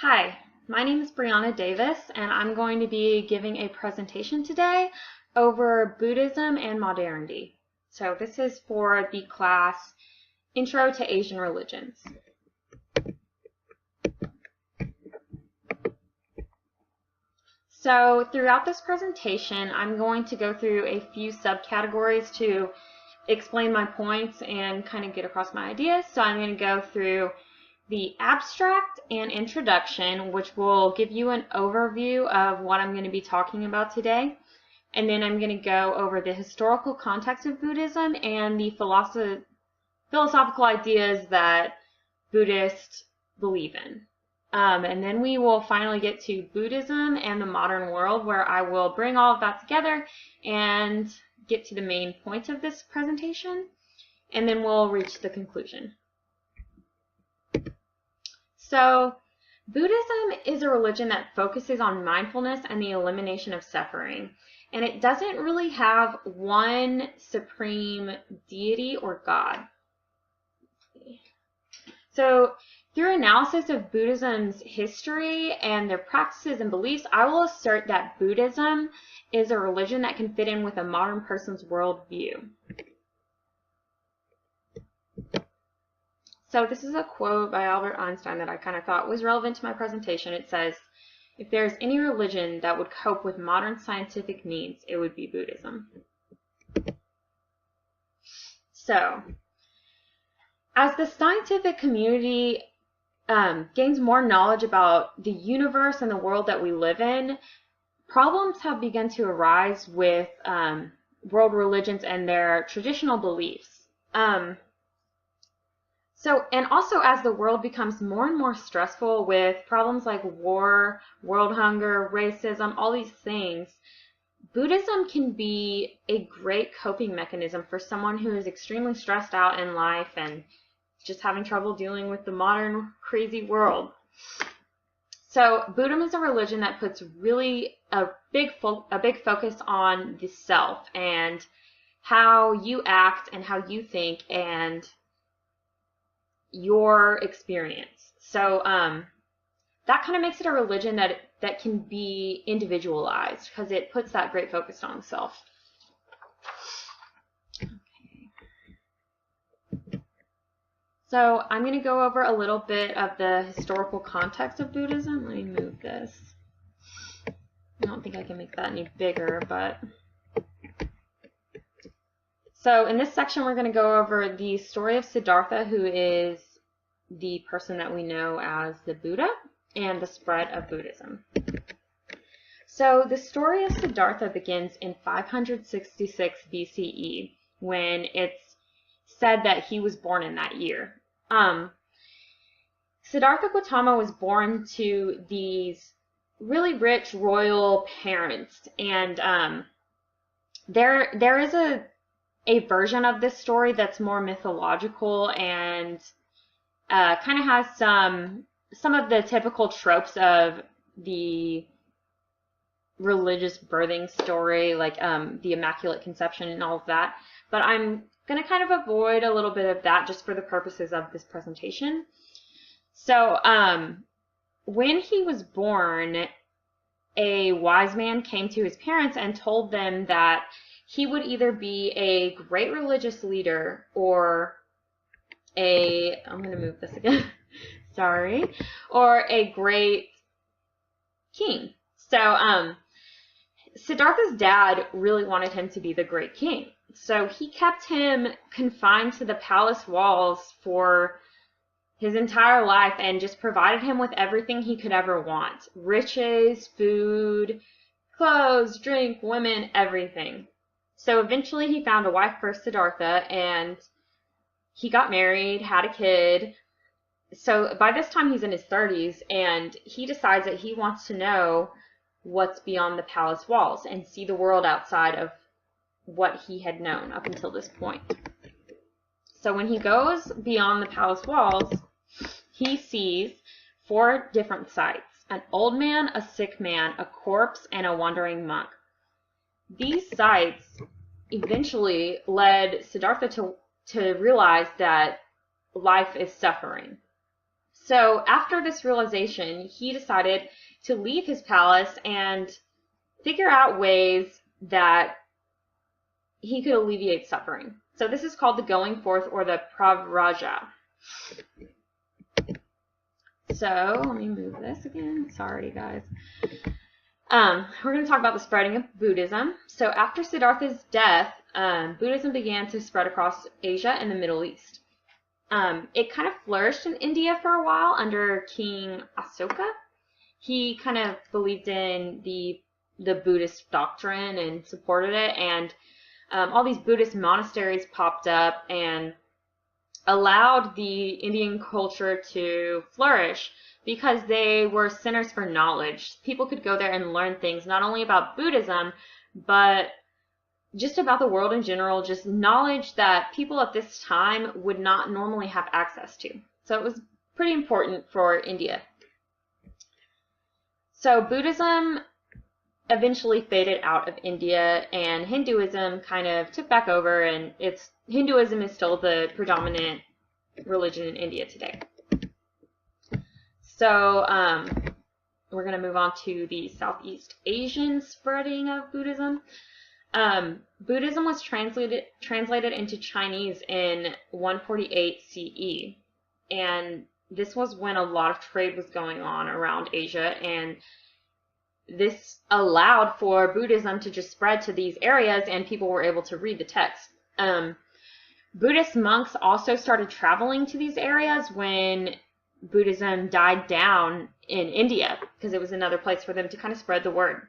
Hi, my name is Brianna Davis, and I'm going to be giving a presentation today over Buddhism and Modernity. So this is for the class Intro to Asian Religions. So throughout this presentation, I'm going to go through a few subcategories to explain my points and kind of get across my ideas. So I'm going to go through the abstract and introduction, which will give you an overview of what I'm going to be talking about today. And then I'm going to go over the historical context of Buddhism and the philosophical ideas that Buddhists believe in. And then we will finally get to Buddhism and the modern world, where I will bring all of that together and get to the main point of this presentation. And then we'll reach the conclusion. So, Buddhism is a religion that focuses on mindfulness and the elimination of suffering. And it doesn't really have one supreme deity or God. So, through analysis of Buddhism's history and their practices and beliefs, I will assert that Buddhism is a religion that can fit in with a modern person's worldview. So this is a quote by Albert Einstein that I kind of thought was relevant to my presentation. It says, "If there's any religion that would cope with modern scientific needs, it would be Buddhism." So, as the scientific community gains more knowledge about the universe and the world that we live in, problems have begun to arise with world religions and their traditional beliefs. And also as the world becomes more and more stressful with problems like war, world hunger, racism, all these things, Buddhism can be a great coping mechanism for someone who is extremely stressed out in life and just having trouble dealing with the modern crazy world. So Buddhism is a religion that puts really a big focus on the self and how you act and how you think and your experience. So that kind of makes it a religion that can be individualized because it puts that great focus on the self. Okay. So I'm going to go over a little bit of the historical context of Buddhism. Let me move this. I don't think I can make that any bigger, but... So in this section, we're going to go over the story of Siddhartha, who is the person that we know as the Buddha, and the spread of Buddhism. So the story of Siddhartha begins in 566 BCE, when it's said that he was born in that year. Siddhartha Gautama was born to these really rich royal parents, and there is a version of this story that's more mythological and kind of has some of the typical tropes of the religious birthing story, like the Immaculate Conception and all of that. But I'm going to kind of avoid a little bit of that just for the purposes of this presentation. So when he was born, a wise man came to his parents and told them that he would either be a great religious leader or I'm going to move this again, sorry, or a great king. So Siddhartha's dad really wanted him to be the great king. So he kept him confined to the palace walls for his entire life and just provided him with everything he could ever want. Riches, food, clothes, drink, women, everything. So eventually he found a wife for Siddhartha, and he got married, had a kid. So by this time he's in his 30s, and he decides that he wants to know what's beyond the palace walls and see the world outside of what he had known up until this point. So when he goes beyond the palace walls, he sees 4 different sights: an old man, a sick man, a corpse, and a wandering monk. These sights eventually led Siddhartha to realize that life is suffering. So after this realization, he decided to leave his palace and figure out ways that he could alleviate suffering. So this is called the going forth or the pravraja. So let me move this again. Sorry, guys. We're going to talk about the spreading of Buddhism. So after Siddhartha's death, Buddhism began to spread across Asia and the Middle East. It kind of flourished in India for a while under King Asoka. He kind of believed in the Buddhist doctrine and supported it, and all these Buddhist monasteries popped up and allowed the Indian culture to flourish because they were centers for knowledge. People could go there and learn things not only about Buddhism, but just about the world in general, just knowledge that people at this time would not normally have access to. So it was pretty important for India. So Buddhism eventually faded out of India, and Hinduism kind of took back over, and Hinduism is still the predominant religion in India today. So we're going to move on to the Southeast Asian spreading of Buddhism. Buddhism was translated into Chinese in 148 CE, and this was when a lot of trade was going on around Asia, and this allowed for Buddhism to just spread to these areas, and people were able to read the text. Buddhist monks also started traveling to these areas when Buddhism died down in India, because it was another place for them to kind of spread the word.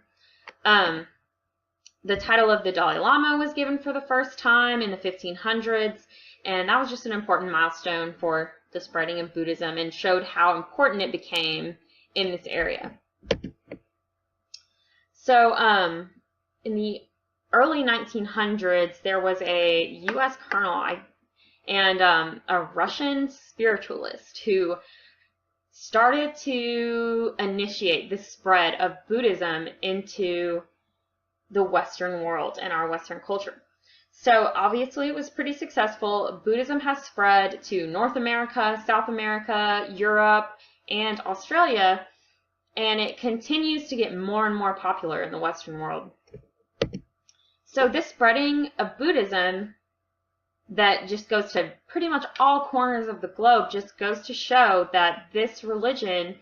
The title of the Dalai Lama was given for the first time in the 1500s, and that was just an important milestone for the spreading of Buddhism and showed how important it became in this area. So in the early 1900s, there was a U.S. colonel and a Russian spiritualist who started to initiate the spread of Buddhism into the Western world and our Western culture. So obviously it was pretty successful. Buddhism has spread to North America, South America, Europe, and Australia, and it continues to get more and more popular in the Western world. So this spreading of Buddhism that just goes to pretty much all corners of the globe just goes to show that this religion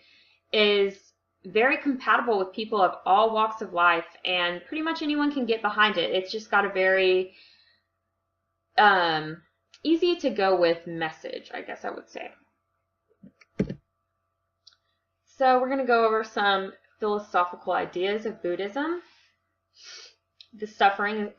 is very compatible with people of all walks of life, and pretty much anyone can get behind it. It's just got a very easy to go with message, I guess I would say. So we're going to go over some philosophical ideas of Buddhism. This section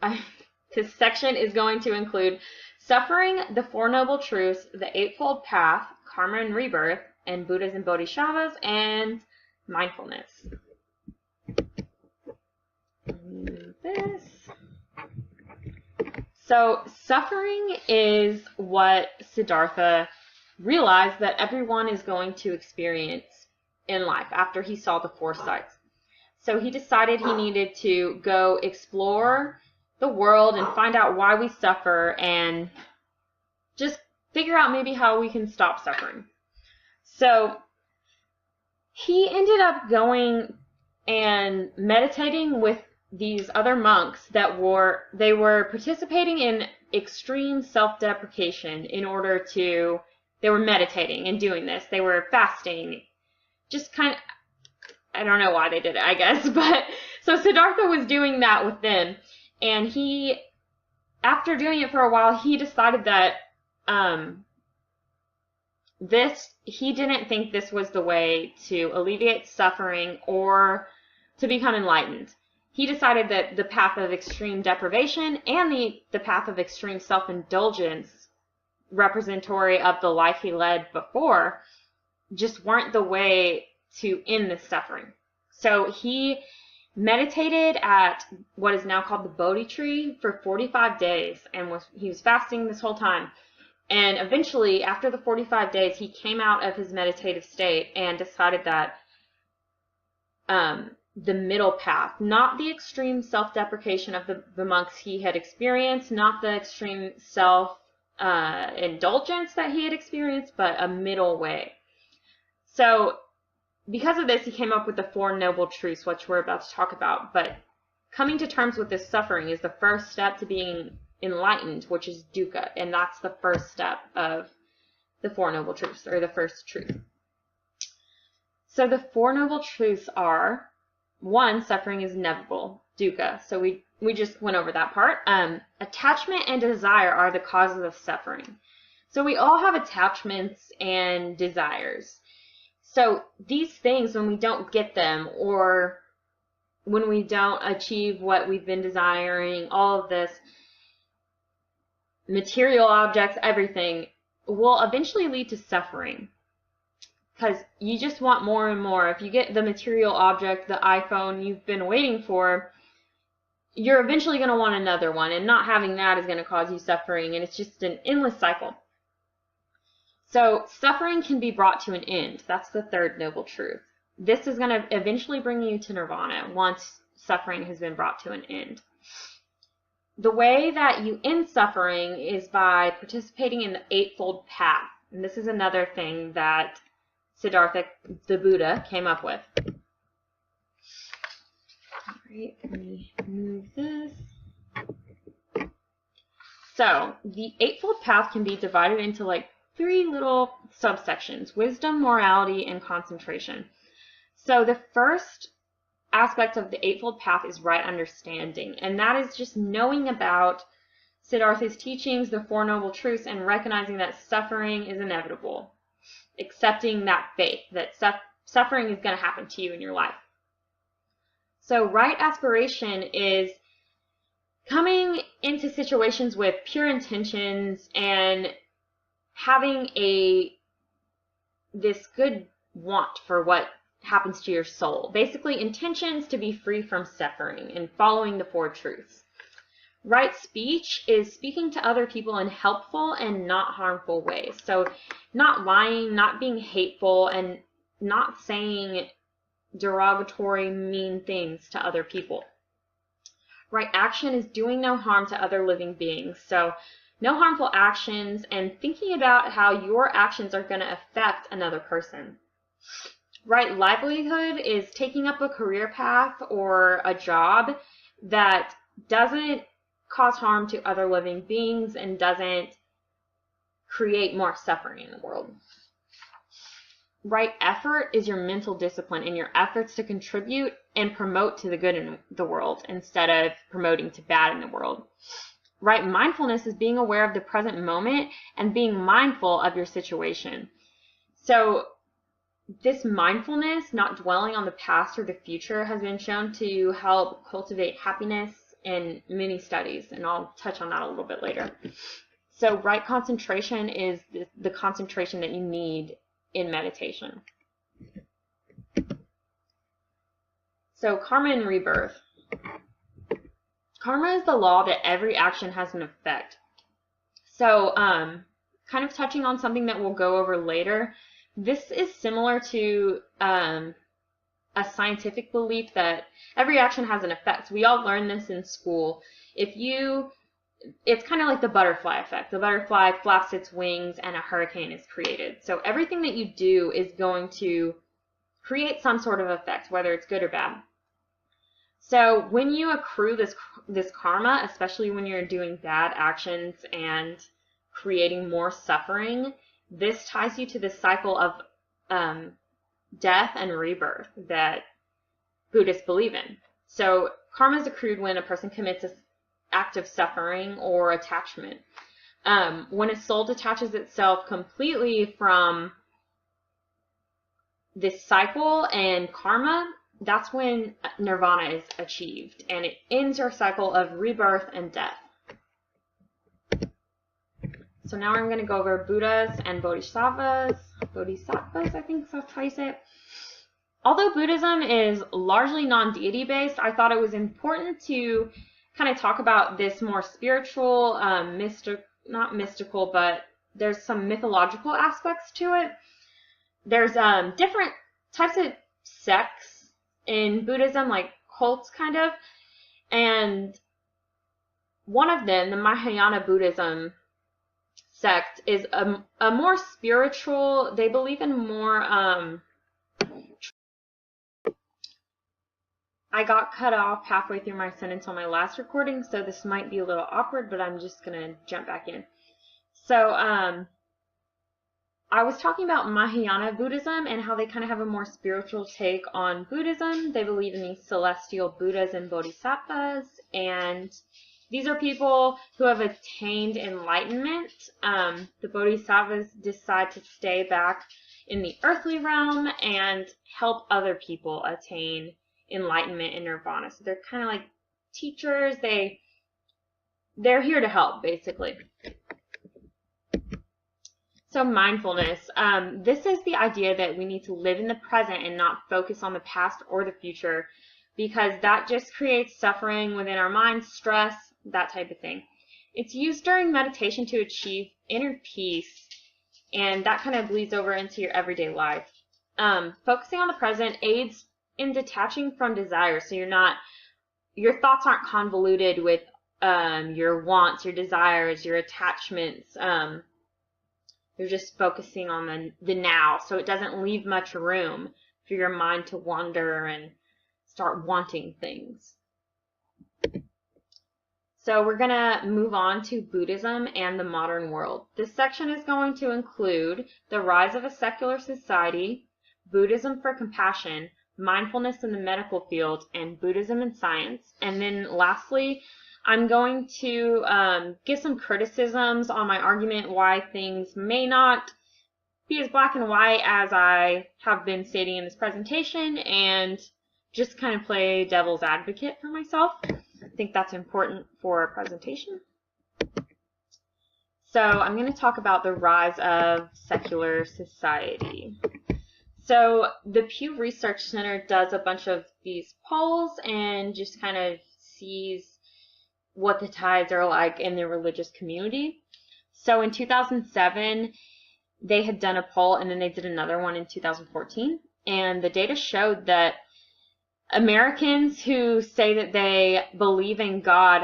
is going to include suffering, the Four Noble Truths, the Eightfold Path, karma and rebirth, and Buddhas and Bodhisattvas, and mindfulness. This. So suffering is what Siddhartha realized that everyone is going to experience in life after he saw the four sights. So he decided he needed to go explore the world and find out why we suffer and just figure out maybe how we can stop suffering. So he ended up going and meditating with these other monks that were participating in extreme self-deprecation they were meditating and doing this. They were fasting. Just kind of, I don't know why they did it, I guess. But so Siddhartha was doing that with them. And after doing it for a while, he decided that he didn't think this was the way to alleviate suffering or to become enlightened. He decided that the path of extreme deprivation and the path of extreme self-indulgence, representatory of the life he led before, just weren't the way to end this suffering. So he meditated at what is now called the Bodhi tree for 45 days, and he was fasting this whole time. And eventually, after the 45 days, he came out of his meditative state and decided that the middle path, not the extreme self-deprecation of the monks he had experienced, not the extreme self-indulgence that he had experienced, but a middle way. So because of this, he came up with the Four Noble Truths, which we're about to talk about. But coming to terms with this suffering is the first step to being enlightened, which is dukkha. And that's the first step of the Four Noble Truths, or the first truth. So the Four Noble Truths are, 1, suffering is inevitable, dukkha. So we just went over that part. Attachment and desire are the causes of suffering. So we all have attachments and desires. So these things, when we don't get them, or when we don't achieve what we've been desiring, all of this, material objects, everything, will eventually lead to suffering. Because you just want more and more. If you get the material object, the iPhone you've been waiting for, you're eventually going to want another one. And not having that is going to cause you suffering. And it's just an endless cycle. So suffering can be brought to an end. That's the third noble truth. This is going to eventually bring you to nirvana once suffering has been brought to an end. The way that you end suffering is by participating in the Eightfold Path. And this is another thing that Siddhartha, the Buddha, came up with. All right, let me move this. So the Eightfold Path can be divided into like 3 little subsections: wisdom, morality, and concentration. So the first aspect of the Eightfold Path is right understanding, and that is just knowing about Siddhartha's teachings, the Four Noble Truths, and recognizing that suffering is inevitable. Accepting that faith, that suffering is going to happen to you in your life. So right aspiration is coming into situations with pure intentions and having this good want for what happens to your soul. Basically, intentions to be free from suffering and following the Four Truths. Right speech is speaking to other people in helpful and not harmful ways. So not lying, not being hateful, and not saying derogatory, mean things to other people. Right action is doing no harm to other living beings. So no harmful actions, and thinking about how your actions are going to affect another person. Right livelihood is taking up a career path or a job that doesn't cause harm to other living beings and doesn't create more suffering in the world. Right effort is your mental discipline and your efforts to contribute and promote to the good in the world instead of promoting to bad in the world. Right mindfulness is being aware of the present moment and being mindful of your situation. So this mindfulness, not dwelling on the past or the future, has been shown to help cultivate happiness in many studies, and I'll touch on that a little bit later. So right concentration is the concentration that you need in meditation. So karma and rebirth. Karma is the law that every action has an effect. So kind of touching on something that we'll go over later, this is similar to a scientific belief that every action has an effect. We all learn this in school. It's kind of like the butterfly effect. The butterfly flaps its wings and a hurricane is created. So everything that you do is going to create some sort of effect, whether it's good or bad. So when you accrue this karma, especially when you're doing bad actions and creating more suffering, this ties you to the cycle of death and rebirth that Buddhists believe in. So karma is accrued when a person commits an act of suffering or attachment. When a soul detaches itself completely from this cycle and karma, that's when nirvana is achieved, and it ends your cycle of rebirth and death. So now I'm going to go over Buddhas and Bodhisattvas. Bodhisattvas, I think that's how you say it. Although Buddhism is largely non-deity based, I thought it was important to kind of talk about this more spiritual, not mystical, but there's some mythological aspects to it. There's different types of sects in Buddhism, like cults kind of, and one of them, the Mahayana Buddhism sect is a more spiritual, they believe in more, I got cut off halfway through my sentence on my last recording, so this might be a little awkward, but I'm just going to jump back in. So, I was talking about Mahayana Buddhism and how they kind of have a more spiritual take on Buddhism. They believe in these celestial Buddhas and Bodhisattvas, and these are people who have attained enlightenment. The Bodhisattvas decide to stay back in the earthly realm and help other people attain enlightenment and nirvana. So they're kind of like teachers. They're here to help, basically. So mindfulness, this is the idea that we need to live in the present and not focus on the past or the future, because that just creates suffering within our minds, stress, that type of thing. It's used during meditation to achieve inner peace, and that kind of bleeds over into your everyday life. Focusing on the present aids in detaching from desire, so your thoughts aren't convoluted with your wants, your desires, your attachments. You're just focusing on the now, so it doesn't leave much room for your mind to wander and start wanting things. So we're going to move on to Buddhism and the modern world. This section is going to include the rise of a secular society, Buddhism for compassion, mindfulness in the medical field, and Buddhism in science. And then lastly, I'm going to give some criticisms on my argument why things may not be as black and white as I have been stating in this presentation, and just kind of play devil's advocate for myself. I think that's important for a presentation. So I'm going to talk about the rise of secular society. So the Pew Research Center does a bunch of these polls and just kind of sees what the tides are like in the religious community. So in 2007, they had done a poll, and then they did another one in 2014. And the data showed that Americans who say that they believe in God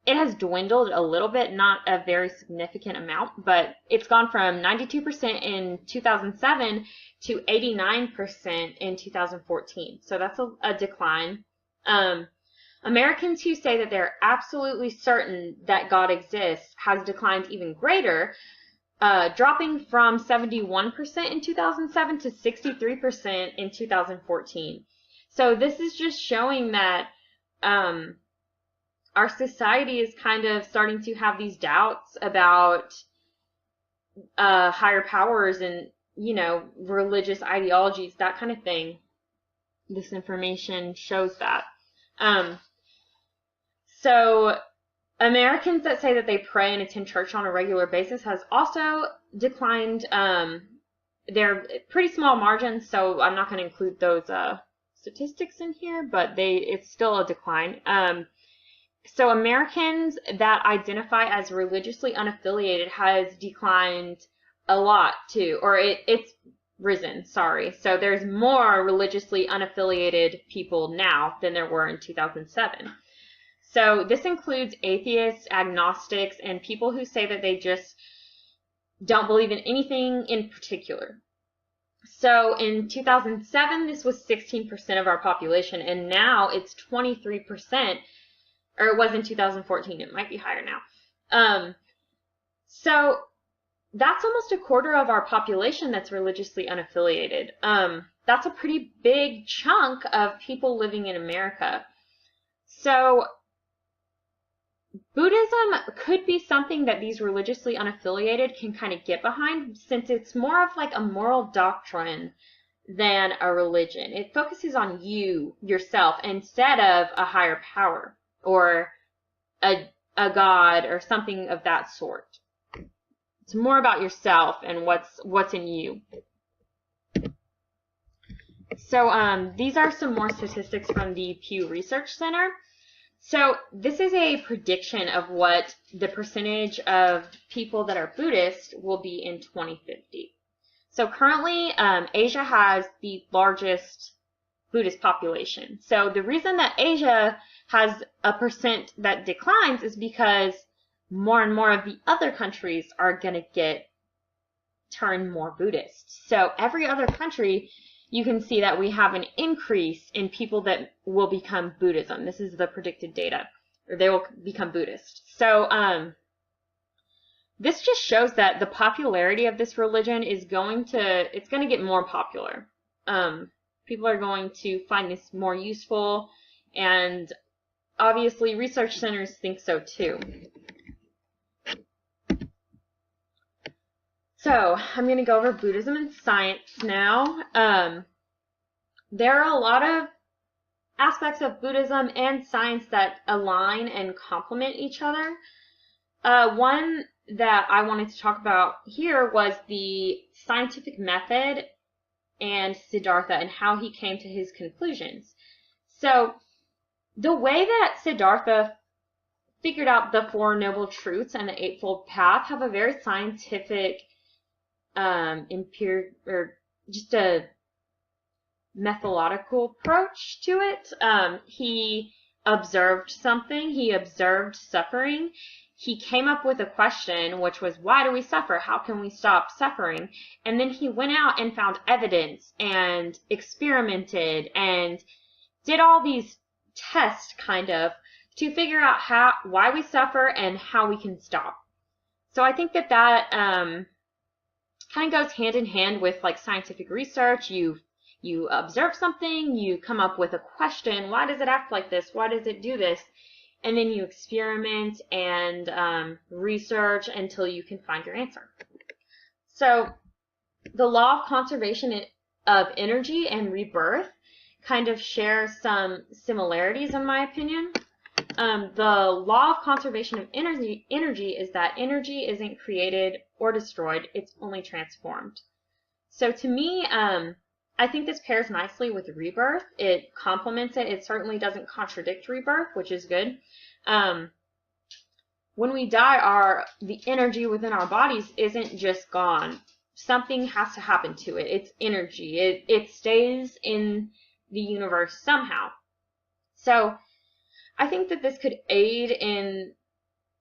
it has dwindled a little bit, not a very significant amount, but it's gone from 92% in 2007 to 89% in 2014. So that's a decline. Americans who say that they're absolutely certain that God exists has declined even greater, dropping from 71% in 2007 to 63% in 2014. So this is just showing that our society is kind of starting to have these doubts about higher powers and, religious ideologies, that kind of thing. This information shows that. So Americans that say that they pray and attend church on a regular basis has also declined. They're pretty small margins, so I'm not going to include those statistics in here, but it's still a decline. So Americans that identify as religiously unaffiliated has declined a lot too, or it's risen, sorry. So there's more religiously unaffiliated people now than there were in 2007. So this includes atheists, agnostics, and people who say that they just don't believe in anything in particular. So in 2007, this was 16% of our population, and now it's 23%, or it was in 2014. It might be higher now. So that's almost a quarter of our population that's religiously unaffiliated. That's a pretty big chunk of people living in America. So Buddhism could be something that these religiously unaffiliated can kind of get behind, since it's more of like a moral doctrine than a religion. It focuses on yourself, instead of a higher power or a God or something of that sort. It's more about yourself and what's in you. So these are some more statistics from the Pew Research Center. So this is a prediction of what the percentage of people that are Buddhist will be in 2050. So currently, Asia has the largest Buddhist population. So the reason that Asia has a percent that declines is because more and more of the other countries are going to get turned more Buddhist. So every other country, you can see that we have an increase in people that will become Buddhism. This is the predicted data, or they will become Buddhist. So this just shows that the popularity of this religion is going to get more popular. People are going to find this more useful, and obviously research centers think so too. So I'm going to go over Buddhism and science now. There are a lot of aspects of Buddhism and science that align and complement each other. One that I wanted to talk about here was the scientific method and Siddhartha and how he came to his conclusions. So the way that Siddhartha figured out the Four Noble Truths and the Eightfold Path have a very scientific, just a methodological approach to it. He observed something. He observed suffering. He came up with a question, which was, why do we suffer? How can we stop suffering? And then he went out and found evidence and experimented and did all these tests, kind of, to figure out why we suffer and how we can stop. So I think that kind of goes hand in hand with like scientific research. You observe something, you come up with a question, why does it act like this? Why does it do this? And then you experiment and research until you can find your answer. So the law of conservation of energy and rebirth kind of share some similarities in my opinion. The law of conservation of energy is that energy isn't created or destroyed, it's only transformed. So to me, I think this pairs nicely with rebirth. It complements it. It certainly doesn't contradict rebirth, which is good. When we die, the energy within our bodies isn't just gone. Something has to happen to it. It's energy. It stays in the universe somehow. So I think that this could aid in,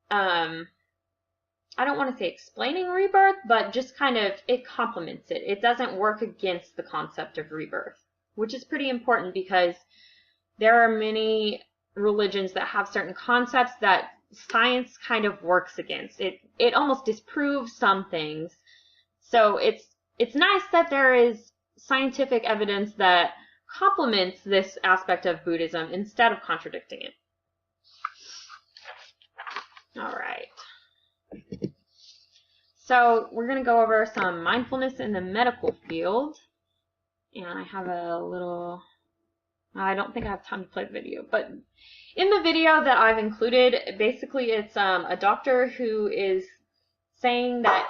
I don't want to say explaining rebirth, but just kind of, it complements it. It doesn't work against the concept of rebirth, which is pretty important because there are many religions that have certain concepts that science kind of works against. It almost disproves some things. So it's nice that there is scientific evidence that complements this aspect of Buddhism instead of contradicting it. All right. So we're going to go over some mindfulness in the medical field. And I have a little, I don't think I have time to play the video, but in the video that I've included, basically it's a doctor who is saying that,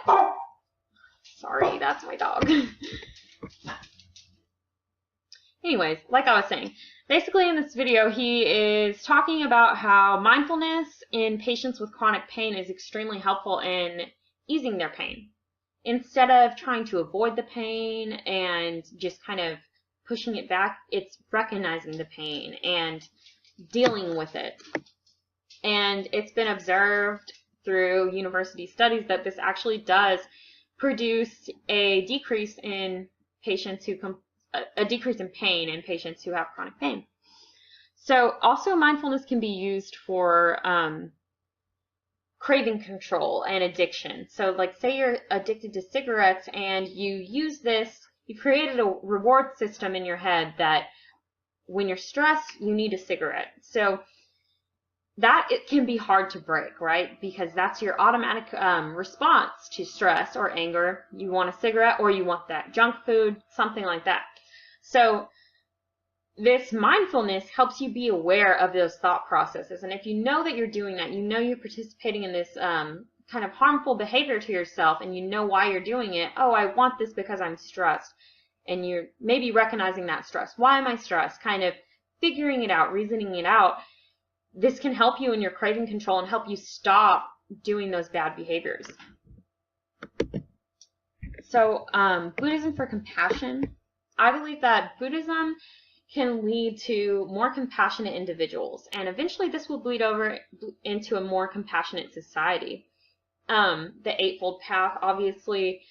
sorry, that's my dog. Anyways, like I was saying, basically in this video he is talking about how mindfulness in patients with chronic pain is extremely helpful in easing their pain. Instead of trying to avoid the pain and just kind of pushing it back, it's recognizing the pain and dealing with it. And it's been observed through university studies that this actually does produce a decrease in patients who a decrease in pain in patients who have chronic pain. So also mindfulness can be used for craving control and addiction. So like say you're addicted to cigarettes and you use this, you created a reward system in your head that when you're stressed, you need a cigarette. So that it can be hard to break, right? Because that's your automatic response to stress or anger. You want a cigarette or you want that junk food, something like that. So this mindfulness helps you be aware of those thought processes. And if you know that you're doing that, you know you're participating in this kind of harmful behavior to yourself, and you know why you're doing it. Oh, I want this because I'm stressed. And you're maybe recognizing that stress. Why am I stressed? Kind of figuring it out, reasoning it out. This can help you in your craving control and help you stop doing those bad behaviors. So, Buddhism for compassion. I believe that Buddhism can lead to more compassionate individuals, and eventually this will bleed over into a more compassionate society. The Eightfold Path obviously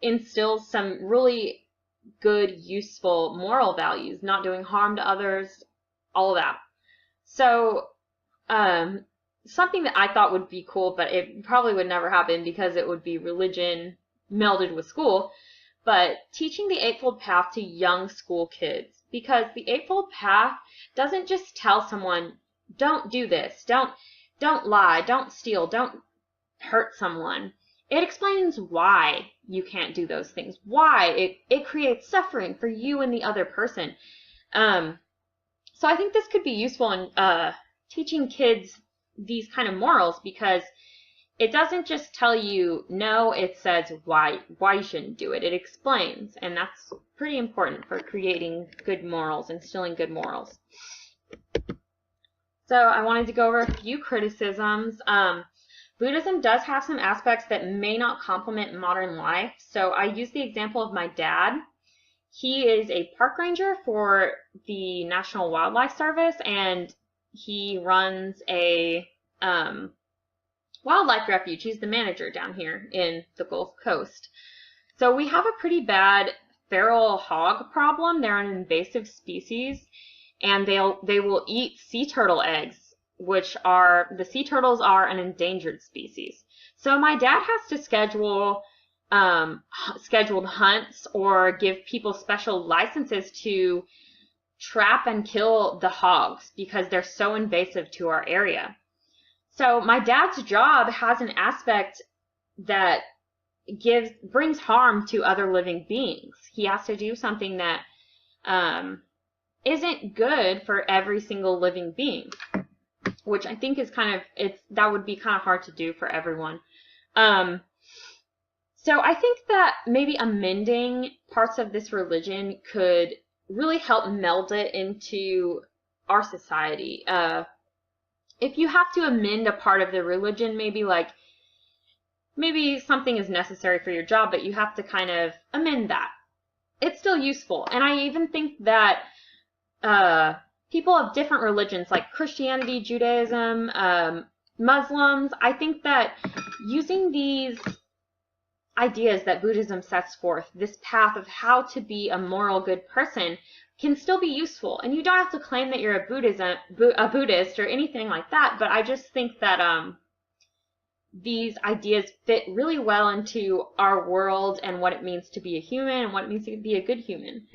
instills some really good, useful moral values, not doing harm to others, all of that. So, something that I thought would be cool, but it probably would never happen because it would be religion melded with school, but teaching the Eightfold Path to young school kids. Because the Eightfold Path doesn't just tell someone, don't do this, don't lie, don't steal, don't hurt someone. It explains why you can't do those things, why it creates suffering for you and the other person. So I think this could be useful in teaching kids these kind of morals, because it doesn't just tell you no, it says why you shouldn't do it. It explains, and that's pretty important for creating good morals, instilling good morals. So I wanted to go over a few criticisms. Buddhism does have some aspects that may not complement modern life. So I use the example of my dad. He is a park ranger for the National Wildlife Service, and he runs a wildlife refuge. He's the manager down here in the Gulf Coast. So we have a pretty bad feral hog problem. They're an invasive species, and they will eat sea turtle eggs, which are, the sea turtles are an endangered species. So my dad has to schedule scheduled hunts or give people special licenses to trap and kill the hogs because they're so invasive to our area. So my dad's job has an aspect that brings harm to other living beings. He has to do something that isn't good for every single living being, which I think is that would be kind of hard to do for everyone. So I think that maybe amending parts of this religion could really help meld it into our society. If you have to amend a part of the religion, maybe something is necessary for your job, but you have to kind of amend that. It's still useful. And I even think that people of different religions like Christianity, Judaism, Muslims, I think that using these ideas that Buddhism sets forth, this path of how to be a moral good person, can still be useful. And you don't have to claim that you're a Buddhist or anything like that, but I just think that these ideas fit really well into our world and what it means to be a human and what it means to be a good human.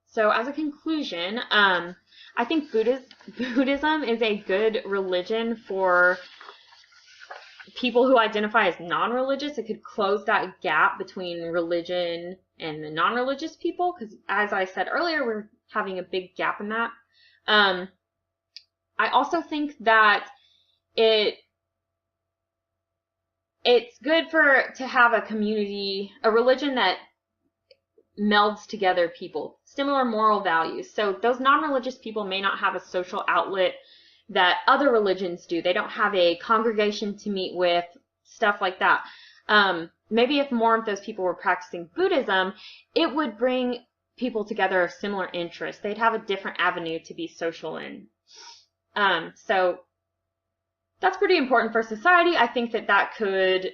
So as a conclusion, I think Buddhism is a good religion for people who identify as non-religious. It could close that gap between religion and the non-religious people, because as I said earlier, we're having a big gap in that. I also think that it's good to have a community, a religion that melds together people, similar moral values. So those non-religious people may not have a social outlet that other religions do. They don't have a congregation to meet with, stuff like that. Maybe if more of those people were practicing Buddhism, it would bring people together of similar interests. They'd have a different avenue to be social in. So that's pretty important for society. I think that could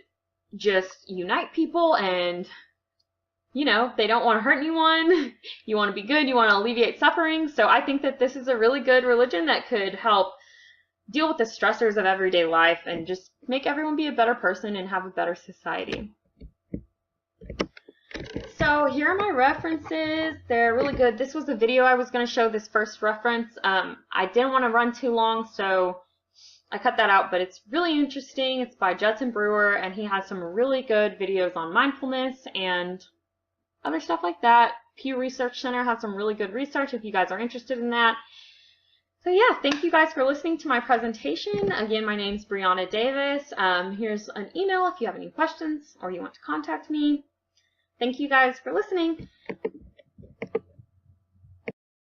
just unite people, and they don't want to hurt anyone. You want to be good. You want to alleviate suffering. So I think that this is a really good religion that could help deal with the stressors of everyday life and just make everyone be a better person and have a better society. So here are my references. They're really good. This was the video I was going to show, this first reference. I didn't want to run too long, so I cut that out, but it's really interesting. It's by Judson Brewer, and he has some really good videos on mindfulness and other stuff like that. Pew Research Center has some really good research if you guys are interested in that. So yeah, thank you guys for listening to my presentation. Again, my name's Brianna Davis. Here's an email if you have any questions or you want to contact me. Thank you guys for listening.